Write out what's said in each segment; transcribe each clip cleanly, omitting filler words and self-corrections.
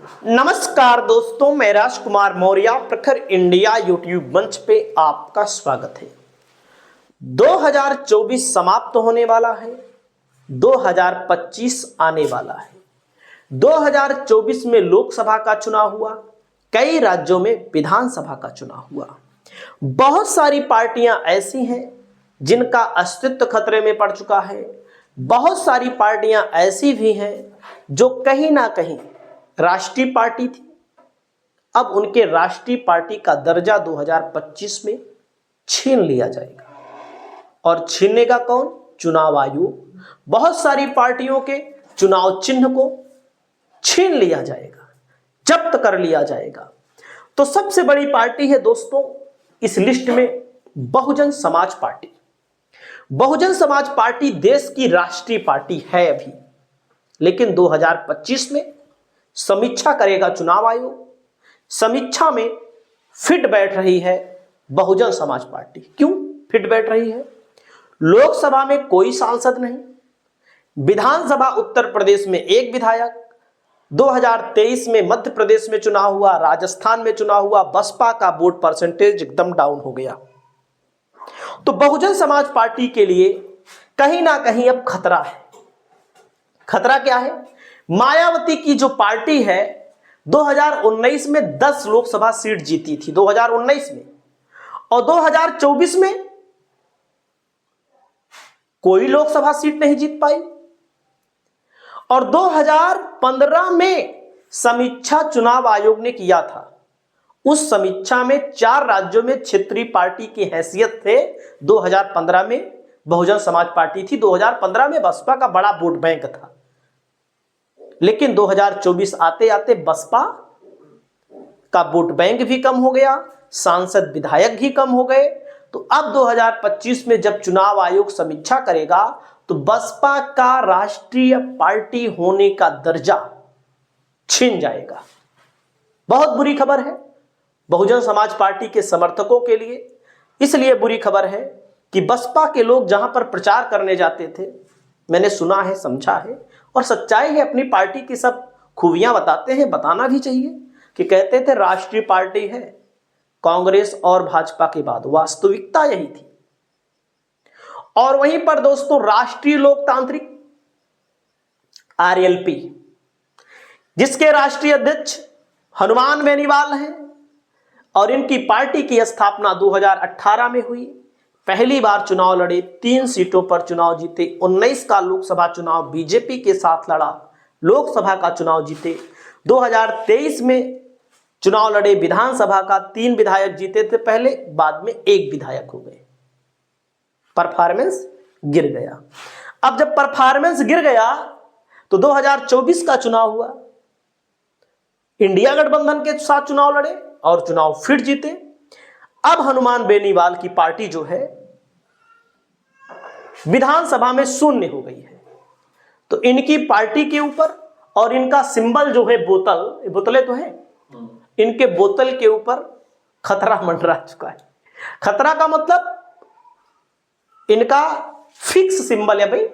नमस्कार दोस्तों, मैं राजकुमार मौर्य प्रखर इंडिया यूट्यूब मंच पे आपका स्वागत है। 2024 समाप्त होने वाला है, 2025 आने वाला है। 2024 में लोकसभा का चुनाव हुआ, कई राज्यों में विधानसभा का चुनाव हुआ। बहुत सारी पार्टियां ऐसी हैं जिनका अस्तित्व खतरे में पड़ चुका है। बहुत सारी पार्टियां ऐसी भी हैं जो कहीं ना कहीं राष्ट्रीय पार्टी थी, अब उनके राष्ट्रीय पार्टी का दर्जा 2025 में छीन लिया जाएगा। और छीनेगा कौन? चुनाव आयोग। बहुत सारी पार्टियों के चुनाव चिन्ह को छीन लिया जाएगा, जब्त कर लिया जाएगा। तो सबसे बड़ी पार्टी है दोस्तों इस लिस्ट में बहुजन समाज पार्टी। बहुजन समाज पार्टी देश की राष्ट्रीय पार्टी है अभी, लेकिन 2025 में समीक्षा करेगा चुनाव आयोग। समीक्षा में फिट बैठ रही है बहुजन समाज पार्टी। क्यों फिट बैठ रही है? लोकसभा में कोई सांसद नहीं, विधानसभा उत्तर प्रदेश में एक विधायक, 2023 में मध्य प्रदेश में चुनाव हुआ, राजस्थान में चुनाव हुआ, बसपा का वोट परसेंटेज एकदम डाउन हो गया। तो बहुजन समाज पार्टी के लिए कहीं ना कहीं अब खतरा है। खतरा क्या है? मायावती की जो पार्टी है 2019 में 10 लोकसभा सीट जीती थी 2019 में, और 2024 में कोई लोकसभा सीट नहीं जीत पाई। और 2015 में समीक्षा चुनाव आयोग ने किया था, उस समीक्षा में 4 राज्यों में क्षेत्रीय पार्टी की हैसियत थे। 2015 में बहुजन समाज पार्टी थी, 2015 में बसपा का बड़ा वोट बैंक था, लेकिन 2024 आते आते बसपा का वोट बैंक भी कम हो गया, सांसद विधायक भी कम हो गए। तो अब 2025 में जब चुनाव आयोग समीक्षा करेगा तो बसपा का राष्ट्रीय पार्टी होने का दर्जा छिन जाएगा। बहुत बुरी खबर है बहुजन समाज पार्टी के समर्थकों के लिए। इसलिए बुरी खबर है कि बसपा के लोग जहां पर प्रचार करने जाते थे, मैंने सुना है, समझा है और सच्चाई है, अपनी पार्टी की सब खूबियां बताते हैं, बताना भी चाहिए, कि कहते थे राष्ट्रीय पार्टी है कांग्रेस और भाजपा के बाद। वास्तविकता यही थी। और वहीं पर दोस्तों राष्ट्रीय लोकतांत्रिक आरएलपी, जिसके राष्ट्रीय अध्यक्ष हनुमान बेनीवाल हैं, और इनकी पार्टी की स्थापना 2018 में हुई। पहली बार चुनाव लड़े, 3 सीटों पर चुनाव जीते, 19 का लोकसभा चुनाव बीजेपी के साथ लड़ा, लोकसभा का चुनाव जीते। 2023 में चुनाव लड़े, विधानसभा का 3 विधायक जीते थे पहले, बाद में 1 विधायक हो गए। परफॉर्मेंस गिर गया। अब जब परफॉर्मेंस गिर गया तो 2024 का चुनाव हुआ, इंडिया गठबंधन के साथ चुनाव लड़े और चुनाव फिर जीते। अब हनुमान बेनीवाल की पार्टी जो है विधानसभा में शून्य हो गई है। तो इनकी पार्टी के ऊपर, और इनका सिंबल जो है बोतल, बोतलें तो है, इनके बोतल के ऊपर खतरा मंडरा चुका है। खतरा का मतलब इनका फिक्स सिंबल है भाई,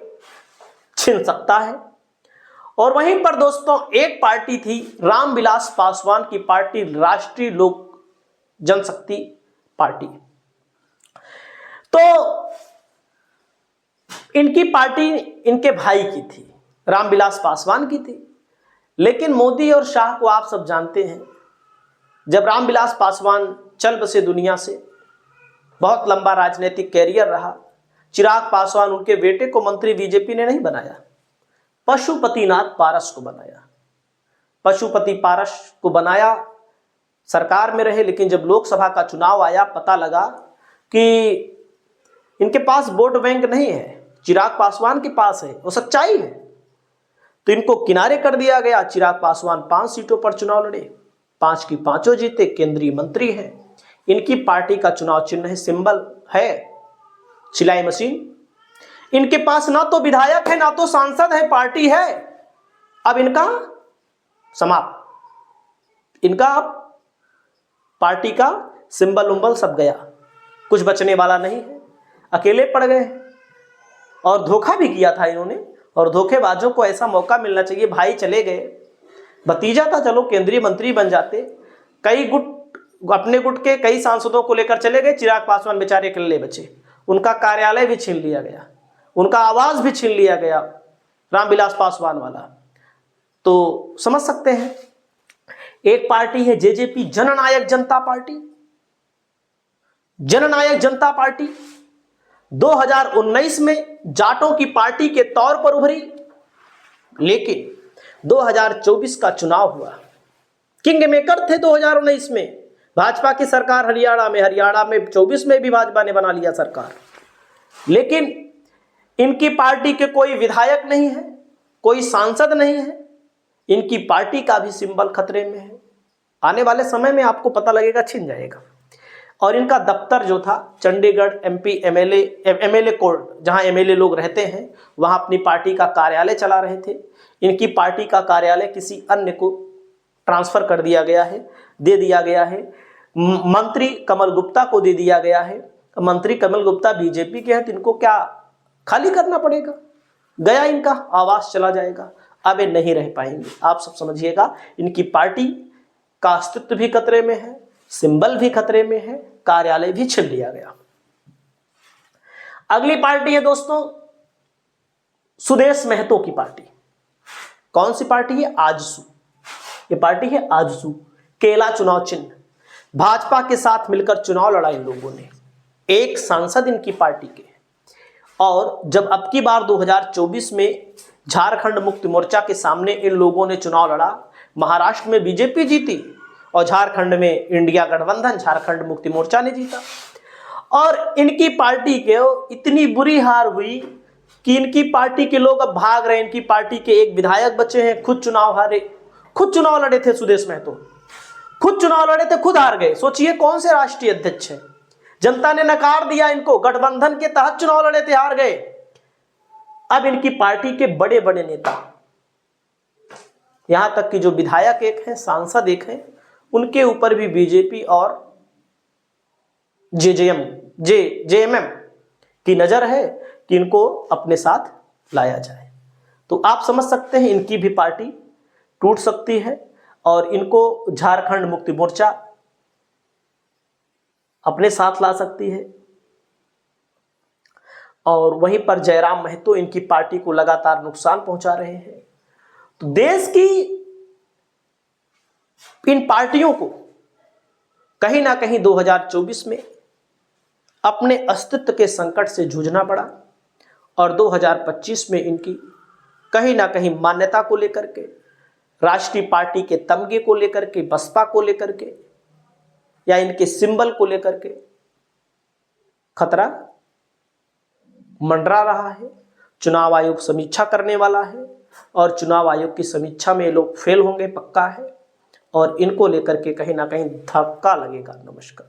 छिन सकता है। और वहीं पर दोस्तों एक पार्टी थी रामविलास पासवान की पार्टी, राष्ट्रीय लोक जनशक्ति पार्टी। तो इनकी पार्टी इनके भाई की थी, रामविलास पासवान की थी। लेकिन मोदी और शाह को आप सब जानते हैं। जब रामविलास पासवान चल बसे दुनिया से, बहुत लंबा राजनीतिक कैरियर रहा। चिराग पासवान उनके बेटे को मंत्री बीजेपी ने नहीं बनाया, पशुपतिनाथ पारस को बनाया। पशुपति पारस को बनाया, सरकार में रहे, लेकिन जब लोकसभा का चुनाव आया पता लगा कि इनके पास वोट बैंक नहीं है, चिराग पासवान के पास है, वो सच्चाई है। तो इनको किनारे कर दिया गया। चिराग पासवान 5 सीटों पर चुनाव लड़े, 5 की 5 जीते, केंद्रीय मंत्री हैं। इनकी पार्टी का चुनाव चिन्ह है, सिंबल है सिलाई मशीन। इनके पास ना तो विधायक है ना तो सांसद है, पार्टी है। अब इनका समाप्त, इनका पार्टी का सिंबल उम्बल सब गया, कुछ बचने वाला नहीं है, अकेले पड़ गए। और धोखा भी किया था इन्होंने, और धोखेबाजों को ऐसा मौका मिलना चाहिए। भाई चले गए, भतीजा था, चलो केंद्रीय मंत्री बन जाते। कई गुट अपने गुट के कई सांसदों को लेकर चले गए, चिराग पासवान बेचारे अकेले बचे। उनका कार्यालय भी छीन लिया गया, उनका आवास भी छीन लिया गया, रामविलास पासवान वाला। तो समझ सकते हैं। एक पार्टी है जेजेपी, जननायक जनता पार्टी। जननायक जनता पार्टी 2019 में जाटों की पार्टी के तौर पर उभरी, लेकिन 2024 का चुनाव हुआ, किंग मेकर थे 2019 में। भाजपा की सरकार हरियाणा में 24 में भी भाजपा ने बना लिया सरकार, लेकिन इनकी पार्टी के कोई विधायक नहीं है, कोई सांसद नहीं है, इनकी पार्टी का भी सिंबल खतरे में है। आने वाले समय में आपको पता लगेगा, छिन जाएगा। और इनका दफ्तर जो था चंडीगढ़ एमपी एमएलए कोर्ट, जहां एमएलए लोग रहते हैं, वहां अपनी पार्टी का कार्यालय चला रहे थे। इनकी पार्टी का कार्यालय किसी अन्य को ट्रांसफर कर दिया गया है, दे दिया गया है, मंत्री कमल गुप्ता को दे दिया गया है। मंत्री कमल गुप्ता बीजेपी के हैं, तो इनको क्या खाली करना पड़ेगा? गया इनका आवास, चला जाएगा, अब ये नहीं रह पाएंगे। आप सब समझिएगा, इनकी पार्टी का अस्तित्व भी खतरे में है, सिंबल भी खतरे में है, कार्यालय भी छीन लिया गया। अगली पार्टी है दोस्तों सुदेश महतो की पार्टी। कौन सी पार्टी है? आजसू। ये पार्टी है आजसू, केला चुनाव चिन्ह। भाजपा के साथ मिलकर चुनाव लड़ा इन लोगों ने, एक सांसद इनकी पार्टी के। और जब अब की बार 2024 में झारखंड मुक्ति मोर्चा के सामने इन लोगों ने चुनाव लड़ा, महाराष्ट्र में बीजेपी जीती और झारखंड में इंडिया गठबंधन झारखंड मुक्ति मोर्चा ने जीता। और इनकी पार्टी के इतनी बुरी हार हुई कि इनकी पार्टी के लोग अब भाग रहे हैं। इनकी पार्टी के एक विधायक बचे हैं, खुद चुनाव हारे, खुद चुनाव लड़े थे सुदेश महतो, खुद चुनाव लड़े थे, खुद हार गए। सोचिए कौन से राष्ट्रीय अध्यक्ष हैं, जनता ने नकार दिया इनको, गठबंधन के तहत चुनाव लड़े थे, हार गए। अब इनकी पार्टी के बड़े बड़े नेता, यहां तक कि जो विधायक एक हैं, सांसद एक हैं, उनके ऊपर भी बीजेपी और जेएमएम की नजर है कि इनको अपने साथ लाया जाए। तो आप समझ सकते हैं इनकी भी पार्टी टूट सकती है और इनको झारखंड मुक्ति मोर्चा अपने साथ ला सकती है। और वहीं पर जयराम महतो इनकी पार्टी को लगातार नुकसान पहुंचा रहे हैं। तो देश की इन पार्टियों को कहीं ना कहीं 2024 में अपने अस्तित्व के संकट से जूझना पड़ा और 2025 में इनकी कहीं ना कहीं मान्यता को लेकर के, राष्ट्रीय पार्टी के तमगे को लेकर के, बसपा को लेकर के या इनके सिंबल को लेकर के खतरा मंडरा रहा है। चुनाव आयोग समीक्षा करने वाला है और चुनाव आयोग की समीक्षा में ये लोग फेल होंगे, पक्का है, और इनको लेकर के कहीं ना कहीं धक्का लगेगा। नमस्कार।